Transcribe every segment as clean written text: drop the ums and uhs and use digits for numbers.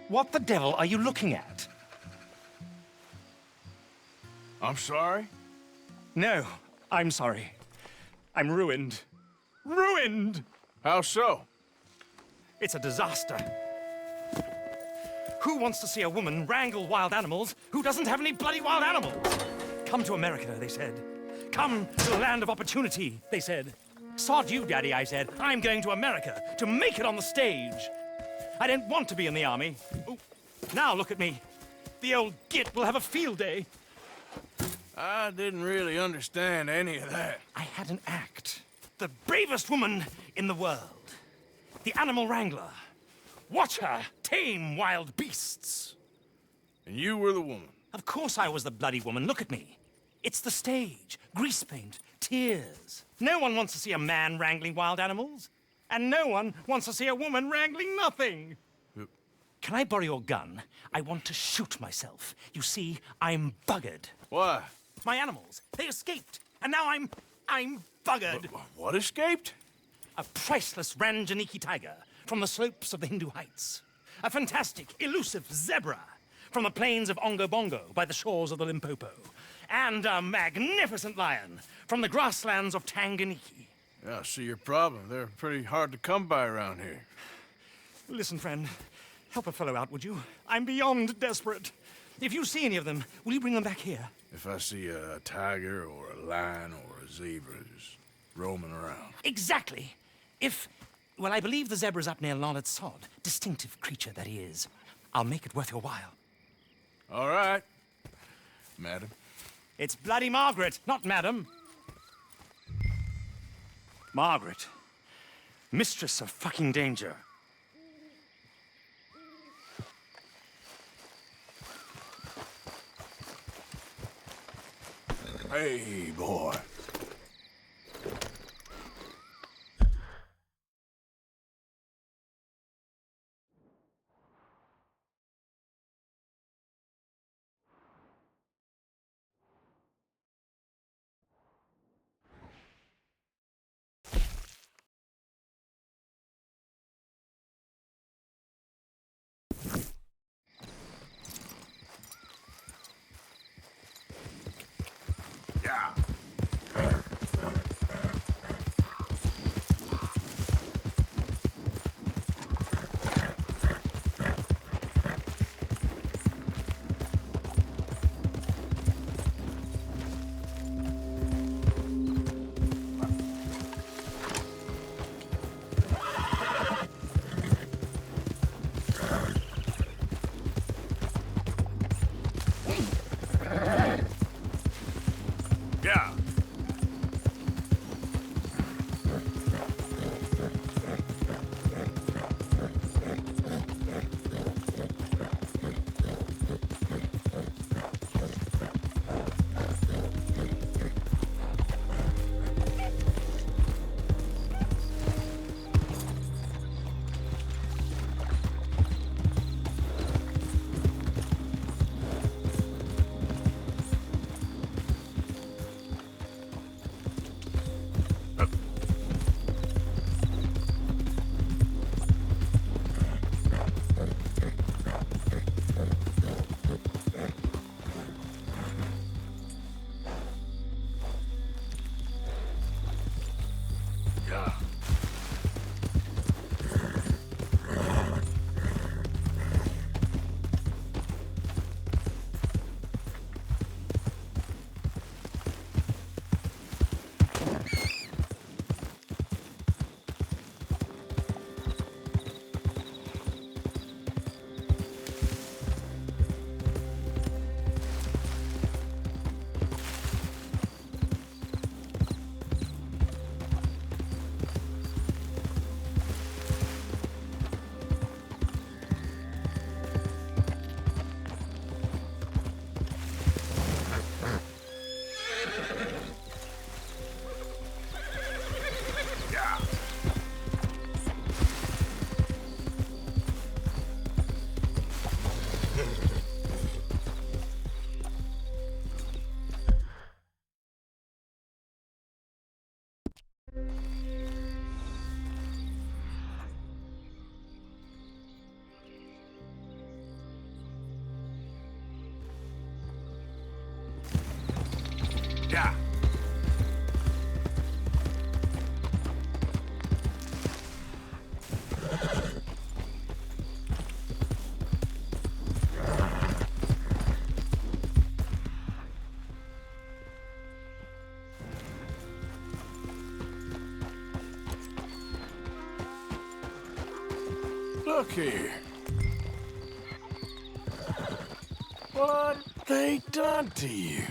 What the devil are you looking at? I'm sorry? No, I'm sorry. I'm ruined. Ruined! How so? It's a disaster. Who wants to see a woman wrangle wild animals who doesn't have any bloody wild animals? Come to America, they said. Come to the land of opportunity, they said. Sod you, Daddy, I said. I'm going to America to make it on the stage. I don't want to be in the army. Ooh. Now look at me. The old git will have a field day. I didn't really understand any of that. I had an act. The bravest woman in the world. The animal wrangler. Watch her tame wild beasts. And you were the woman? Of course I was the bloody woman. Look at me. It's the stage. Grease paint. Tears. No one wants to see a man wrangling wild animals. And no one wants to see a woman wrangling nothing. Can I borrow your gun? I want to shoot myself. You see, I'm buggered. Why? My animals, they escaped. And now I'm buggered. What escaped? A priceless Ranjaniki tiger from the slopes of the Hindu Heights. A fantastic, elusive zebra from the plains of Ongo Bongo by the shores of the Limpopo. And a magnificent lion from the grasslands of Tanganyika. Yeah, I see your problem. They're pretty hard to come by around here. Listen, friend. Help a fellow out, would you? I'm beyond desperate. If you see any of them, will you bring them back here? If I see a tiger or a lion or a zebra just roaming around. Exactly. Well, I believe the zebra's up near Larned Sod. Distinctive creature that he is. I'll make it worth your while. All right, madam. It's bloody Margaret, not madam. Margaret. Mistress of fucking danger. Hey, boy. Yeah. Look here. What they done to you?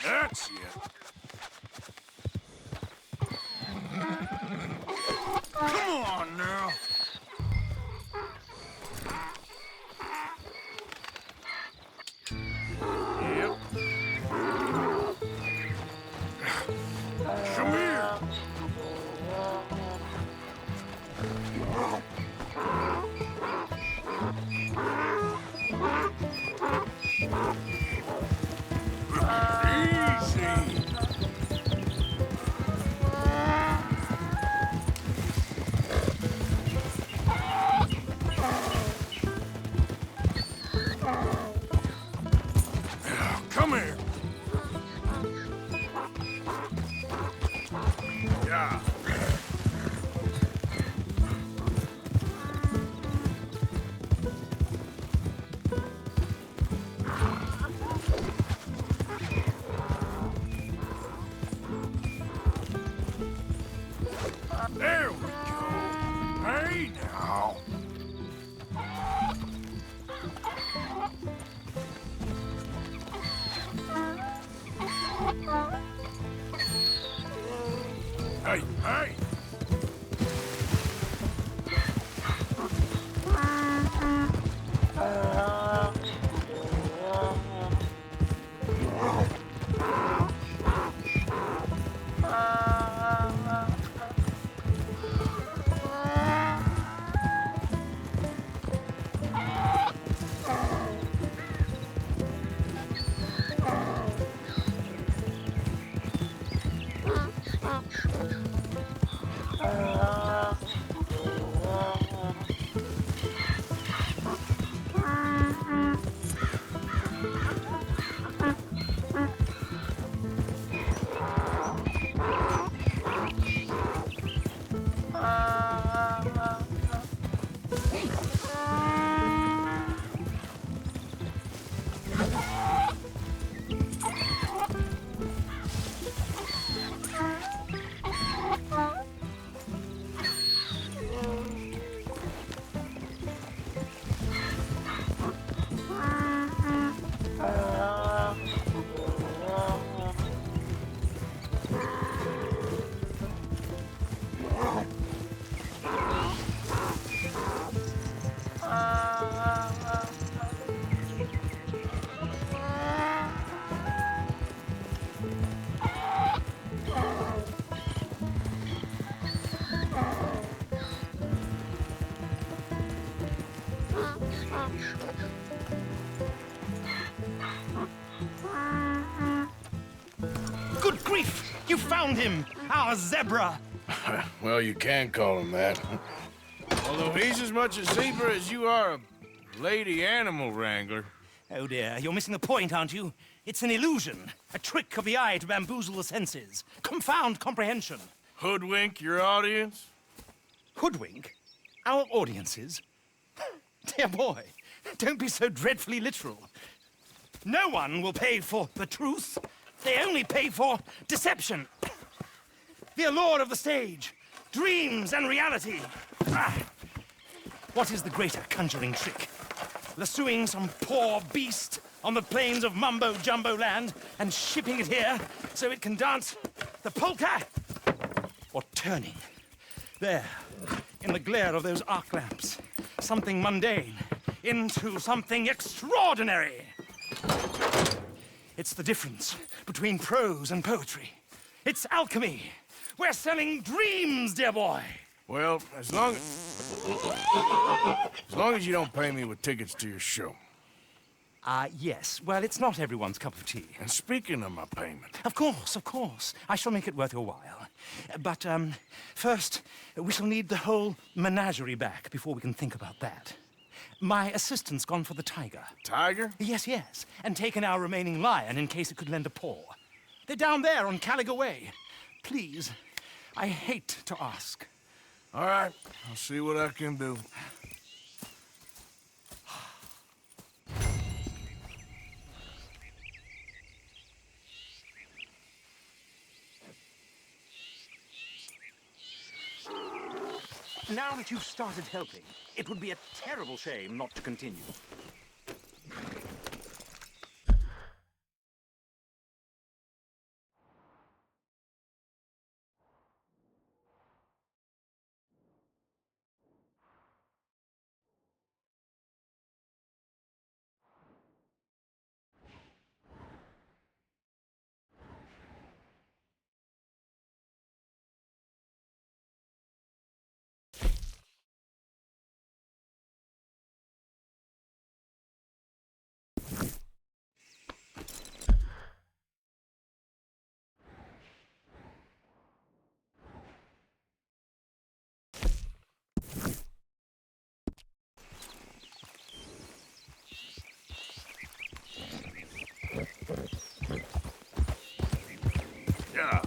That's it. Come on now. Yep. Come here. Easy. Come here. Yeah. There we go. Hey now. Hey, hey. Good grief! You found him! Our zebra! Well, you can call him that. Although he's as much a zebra as you are a lady animal wrangler. Oh dear, you're missing the point, aren't you? It's an illusion, a trick of the eye to bamboozle the senses, confound comprehension. Hoodwink your audience? Hoodwink? Our audiences? Dear boy, don't be so dreadfully literal. No one will pay for the truth. They only pay for deception. The allure of the stage, dreams and reality. What is the greater conjuring trick? Lassoing some poor beast on the plains of mumbo-jumbo land and shipping it here so it can dance the polka? Or turning, there, in the glare of those arc lamps, something mundane into something extraordinary? It's the difference between prose and poetry. It's alchemy. We're selling dreams, dear boy. Well, as long as you don't pay me with tickets to your show. Yes. Well, it's not everyone's cup of tea. And speaking of my payment... Of course. I shall make it worth your while. But, first, we shall need the whole menagerie back before we can think about that. My assistant's gone for the tiger. Tiger? Yes. And taken our remaining lion in case it could lend a paw. They're down there on Caliga Way. Please, I hate to ask. All right, I'll see what I can do. Now that you've started helping, it would be a terrible shame not to continue. Yeah.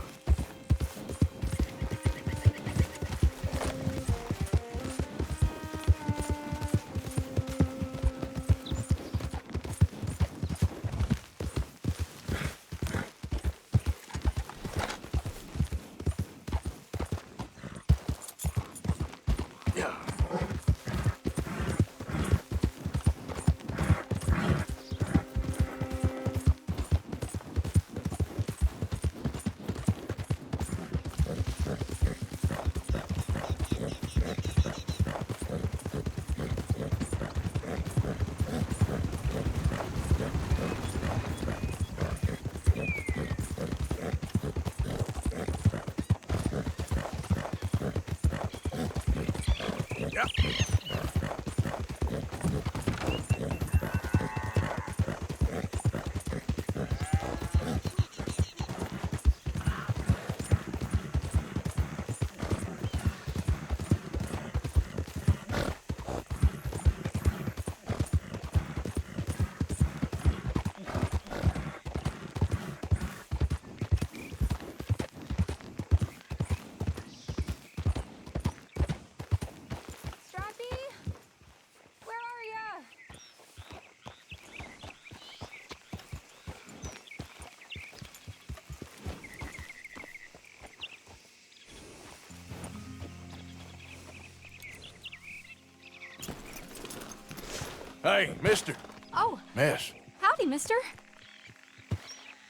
Hey, mister. Oh. Miss. Howdy, mister.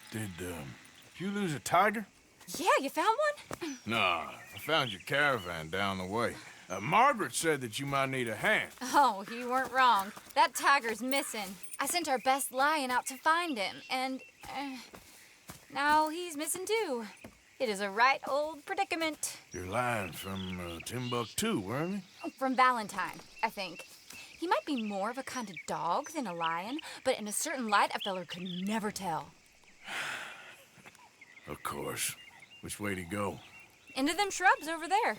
Did you lose a tiger? Yeah, you found one? Nah, I found your caravan down the way. Margaret said that you might need a hand. Oh, you weren't wrong. That tiger's missing. I sent our best lion out to find him, and now he's missing too. It is a right old predicament. Your lion from Timbuktu, weren't he? From Valentine, I think. He might be more of a kind of dog than a lion, but in a certain light, a feller could never tell. Of course. Which way to go? Into them shrubs over there.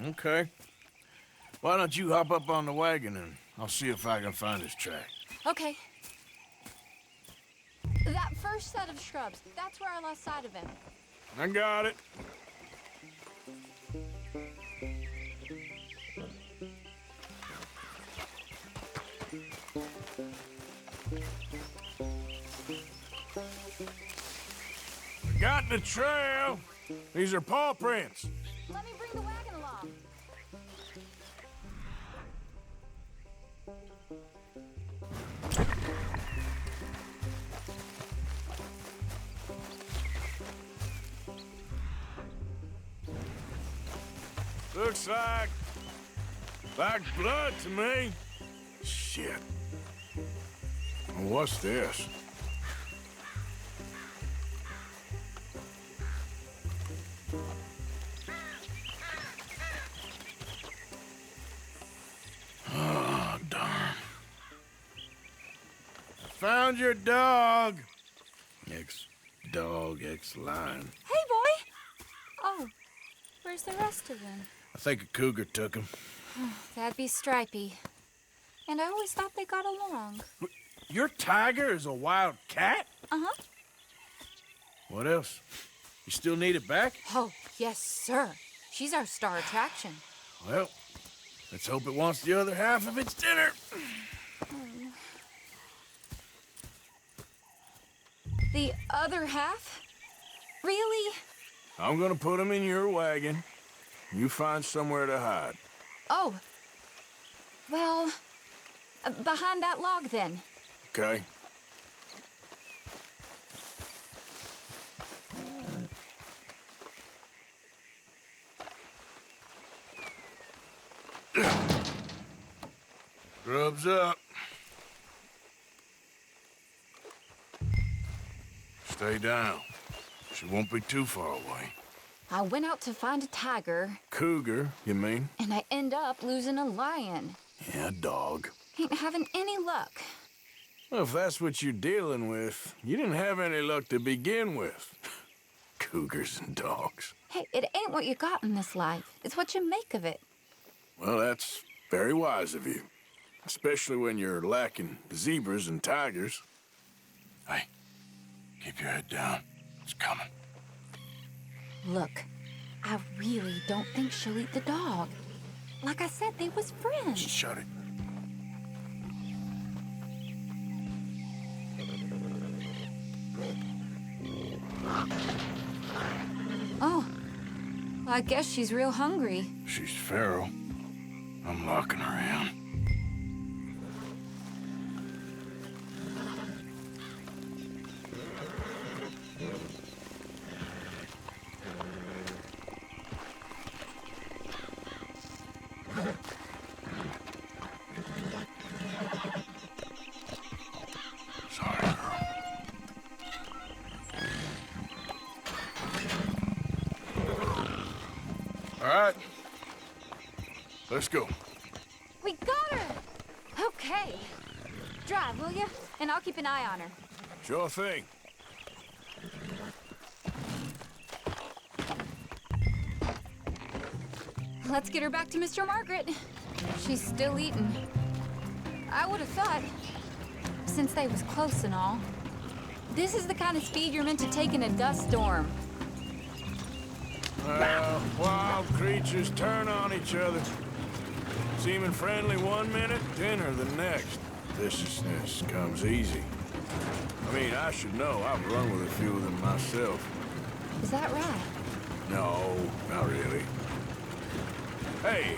Okay. Why don't you hop up on the wagon and I'll see if I can find his track. Okay. That first set of shrubs. That's where I lost sight of him. I got it. Got the trail. These are paw prints. Let me bring the wagon along. Looks like blood to me. Shit. What's this? Oh, darn. Found your dog. Ex-dog, ex-lion. Hey, boy! Oh, where's the rest of them? I think a cougar took him. That'd be Stripey. And I always thought they got along. Your tiger is a wild cat? Uh-huh. What else? You still need it back? Oh, yes, sir. She's our star attraction. Well, let's hope it wants the other half of its dinner. The other half? Really? I'm gonna put him in your wagon. You find somewhere to hide. Oh. Well, behind that log, then. Okay? Grub's up. Stay down. She won't be too far away. I went out to find a tiger, Cougar, you mean? and I end up losing a lion. Yeah, dog. Ain't having any luck. Well, if that's what you're dealing with, you didn't have any luck to begin with. Cougars and dogs. Hey, it ain't what you got in this life. It's what you make of it. Well, that's very wise of you. Especially when you're lacking zebras and tigers. Hey, keep your head down. It's coming. Look, I really don't think she'll eat the dog. Like I said, they was friends. Shut it. Oh, I guess she's real hungry. She's feral. I'm locking her in. Sorry, girl. All right. Let's go. We got her! Okay. Drive, will you? And I'll keep an eye on her. Sure thing. Let's get her back to Mr. Margaret. She's still eating. I would have thought, since they was close and all, this is the kind of speed you're meant to take in a dust storm. Wild creatures turn on each other. Seeming friendly one minute, dinner the next. Viciousness comes easy. I mean, I should know. I've run with a few of them myself. Is that right? No, not really. Hey,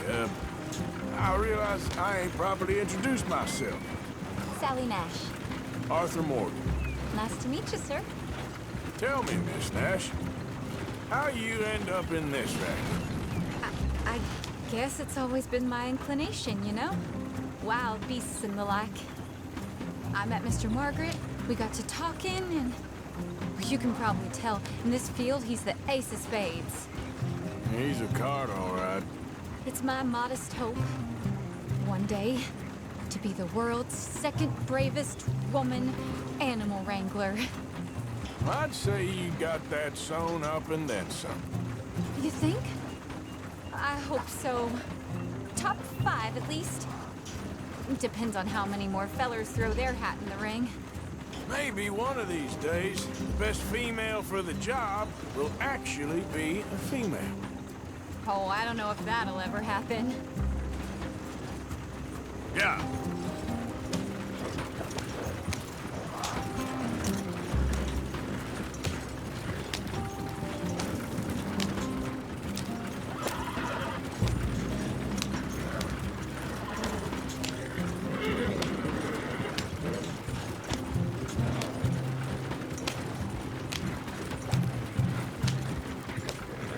I realize I ain't properly introduced myself. Sally Nash. Arthur Morgan. Nice to meet you, sir. Tell me, Miss Nash, how you end up in this racket? I guess it's always been my inclination, you know? Wild beasts and the like. I met Mr. Margaret, we got to talking, and you can probably tell, in this field, he's the ace of spades. He's a card, all right. It's my modest hope, one day, to be the world's second bravest woman animal wrangler. I'd say you got that sewn up and then some. You think? I hope so. Top 5, at least. Depends on how many more fellers throw their hat in the ring. Maybe one of these days, the best female for the job will actually be a female. Oh, I don't know if that'll ever happen. Yeah.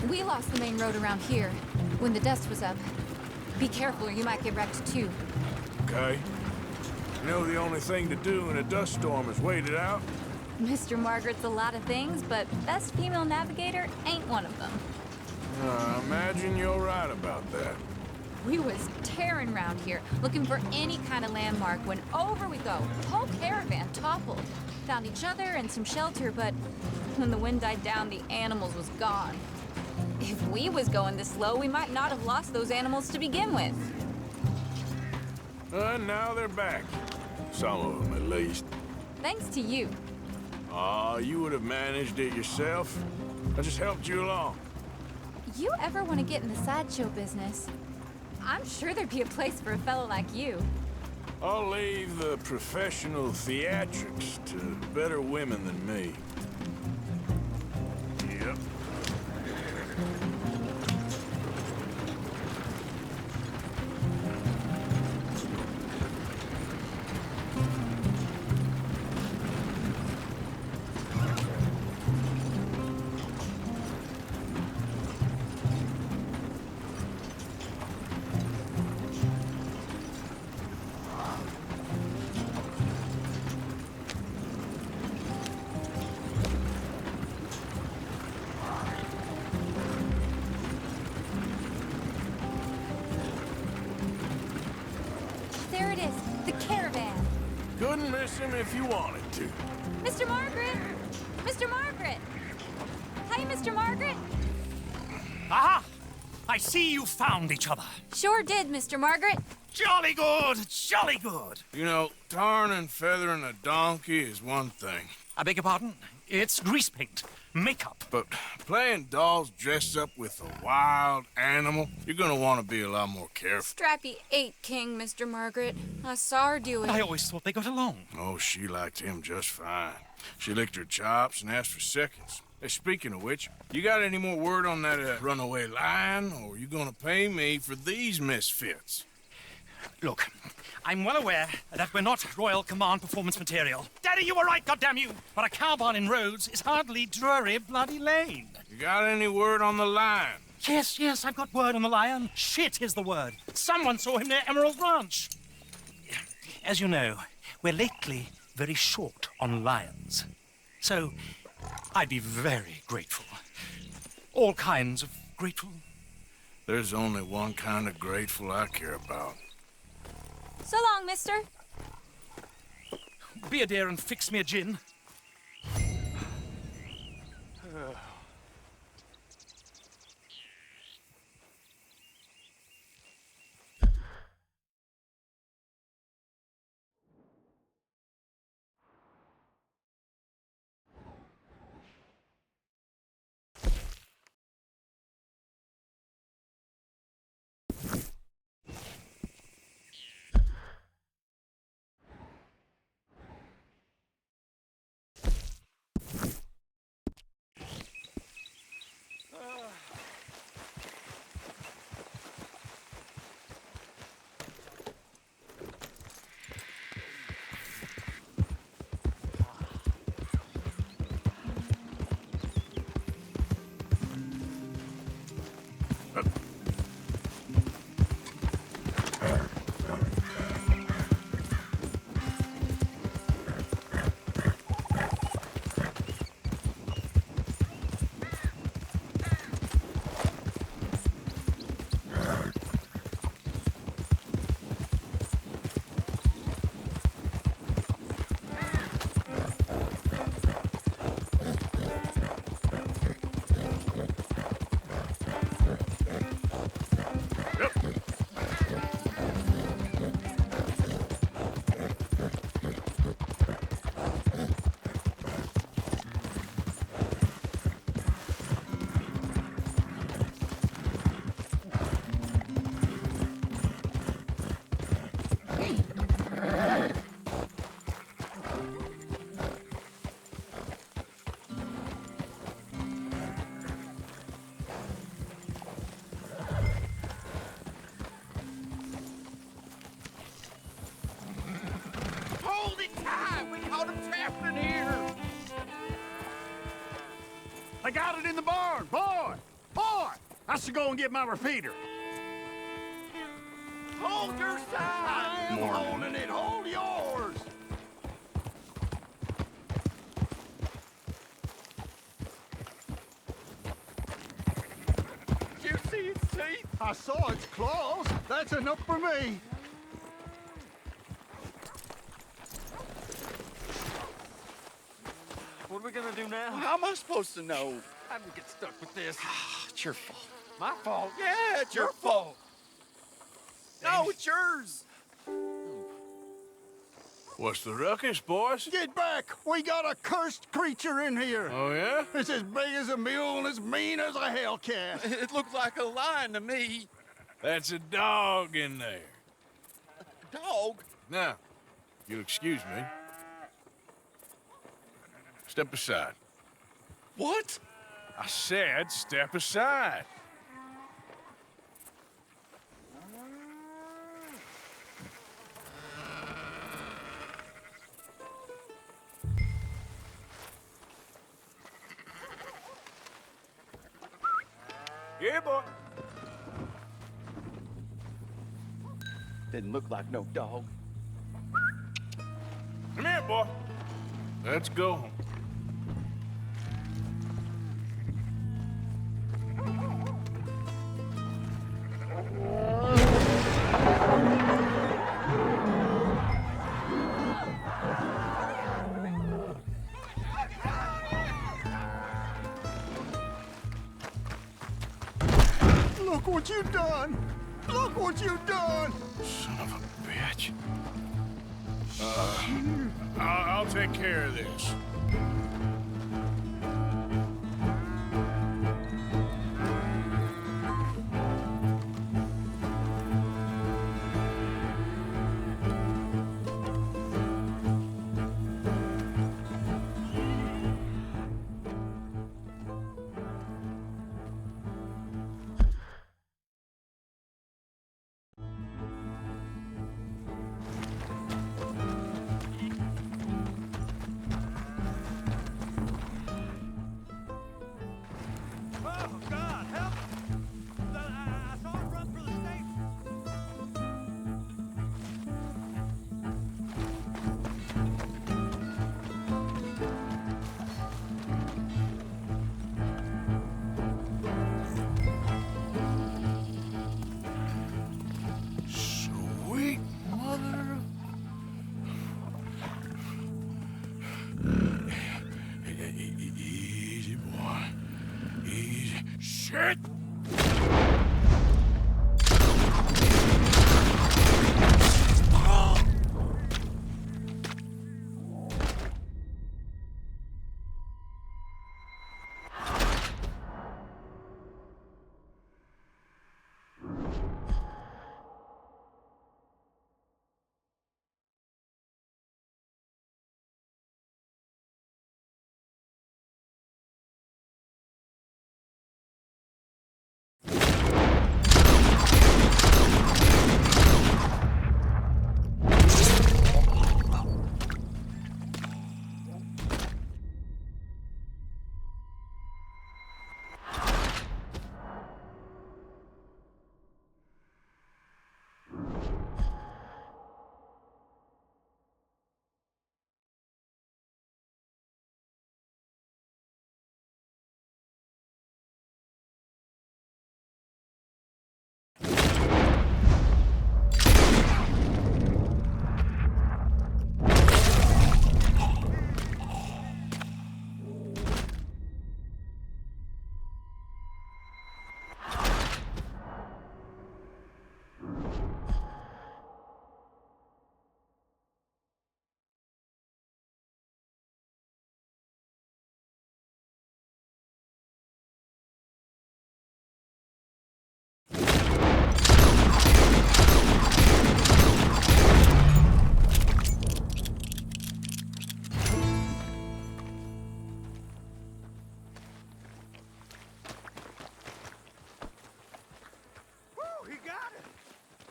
We lost the main road around here when the dust was up. Be careful or you might get wrecked too. Okay. You know the only thing to do in a dust storm is wait it out? Mr. Margaret's a lot of things, but best female navigator ain't one of them. I imagine you're right about that. We was tearing around here, looking for any kind of landmark when over we go. Whole caravan toppled. Found each other and some shelter, but when the wind died down, the animals was gone. If we was going this slow, we might not have lost those animals to begin with. And now they're back. Some of them, at least. Thanks to you. Aw, you would have managed it yourself. I just helped you along. You ever want to get in the sideshow business? I'm sure there'd be a place for a fellow like you. I'll leave the professional theatrics to better women than me. Yep. There it is, the caravan. Couldn't miss him if you wanted to. Mr. Margaret! Mr. Margaret! Hey, Mr. Margaret! Aha! I see you found each other. Sure did, Mr. Margaret. Jolly good, jolly good. You know, tarring and feathering a donkey is one thing. I beg your pardon? It's grease paint, makeup. But playing dolls dressed up with a wild animal, you're gonna want to be a lot more careful. Strappy ate King, Mr. Margaret. I saw her do it. I always thought they got along. Oh, she liked him just fine. She licked her chops and asked for seconds. Hey, speaking of which, you got any more word on that runaway lion, or are you gonna pay me for these misfits? Look, I'm well aware that we're not Royal Command performance material. Daddy, you were right, goddamn you! But a cow barn in Rhodes is hardly Drury Bloody Lane. You got any word on the lion? Yes, I've got word on the lion. Shit is the word. Someone saw him near Emerald Ranch. As you know, we're lately very short on lions. So, I'd be very grateful. All kinds of grateful. There's only one kind of grateful I care about. So long, mister. Be a dear and fix me a gin. got it in the barn. Boy! Boy! I should go and get my repeater. Hold your side! I am holding it. Hold yours! Did you see its teeth? I saw its claws. That's enough for me. What are we gonna do now? How am I supposed to know? How did we get stuck with this? It's your fault. My fault? Yeah, it's your fault. No, it's yours. What's the ruckus, boys? Get back! We got a cursed creature in here. Oh, yeah? It's as big as a mule and as mean as a hellcat. It looked like a lion to me. That's a dog in there. Dog? Now, you'll excuse me. Step aside. What? I said step aside. Yeah, boy. Didn't look like no dog. Come here, boy. Let's go. Look what you've done! Look what you've done! Son of a bitch. I'll take care of this. Oh, God, help! I saw it run through the state. Sweet mother. Easy, boy. Easy. Shit!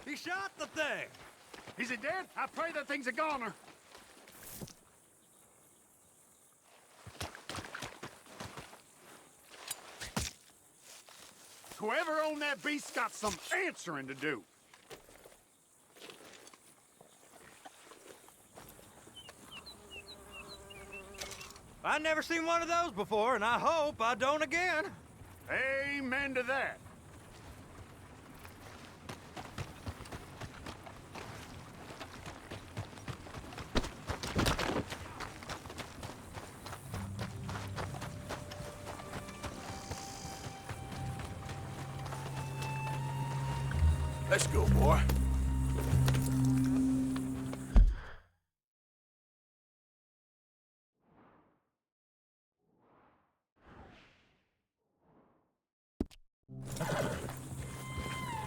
He shot the thing! Is it dead? I pray that thing's a goner. Whoever owned that beast's got some answering to do. I've never seen one of those before, and I hope I don't again. Amen to that. Let's go, boy.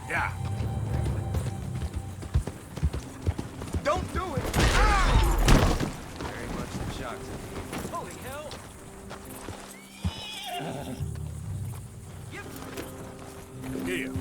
Yeah. Don't do it! Ah! Very much the shock to me. Holy hell! Yeah. Yep. Yeah.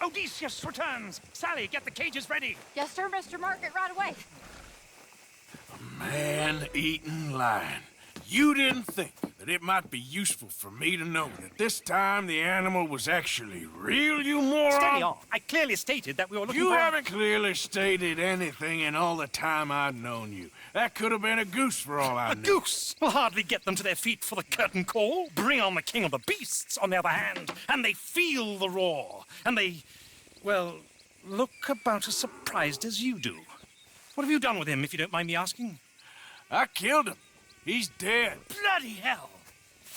Odysseus returns! Sally, get the cages ready! Yes, sir, Mr. Margaret, right away. Man-eating lion. You didn't think that it might be useful for me to know that this time the animal was actually real, you moron? Steady on. I clearly stated that we were looking You for... haven't clearly stated anything in all the time I've known you. That could have been a goose for all I A knew. goose will hardly get them to their feet for the curtain call. Bring on the king of the beasts, on the other hand, and they feel the roar. And they, well, look about as surprised as you do. What have you done with him, if you don't mind me asking? I killed him. He's dead. Bloody hell!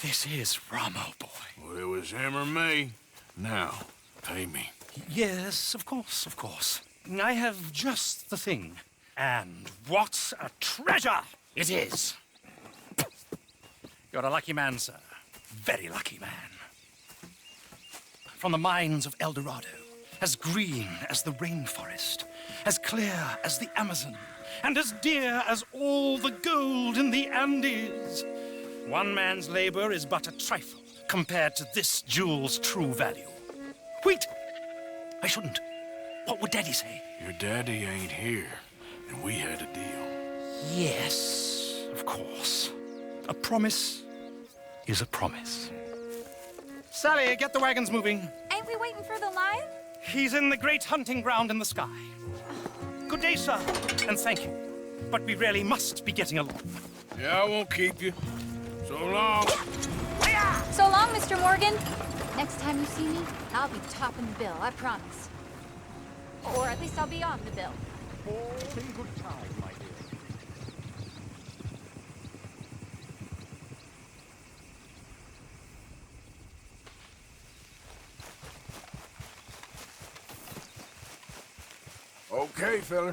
This is Ramo, boy. Well, it was him or me. Now, pay me. Yes, of course, of course. I have just the thing. And what a treasure it is! You're a lucky man, sir. Very lucky man. From the mines of El Dorado, as green as the rainforest, as clear as the Amazon, and as dear as all the gold in the Andes. One man's labor is but a trifle compared to this jewel's true value. Wait! I shouldn't. What would Daddy say? Your daddy ain't here, and we had a deal. Yes, of course. A promise is a promise. Sally, get the wagons moving. Ain't we waiting for the lion? He's in the great hunting ground in the sky. Good day, sir, and thank you. But we really must be getting along. Yeah, I won't keep you. So long. So long, Mr. Morgan. Next time you see me, I'll be topping the bill, I promise. Or at least I'll be on the bill. All in good time, my dear. Okay, fella.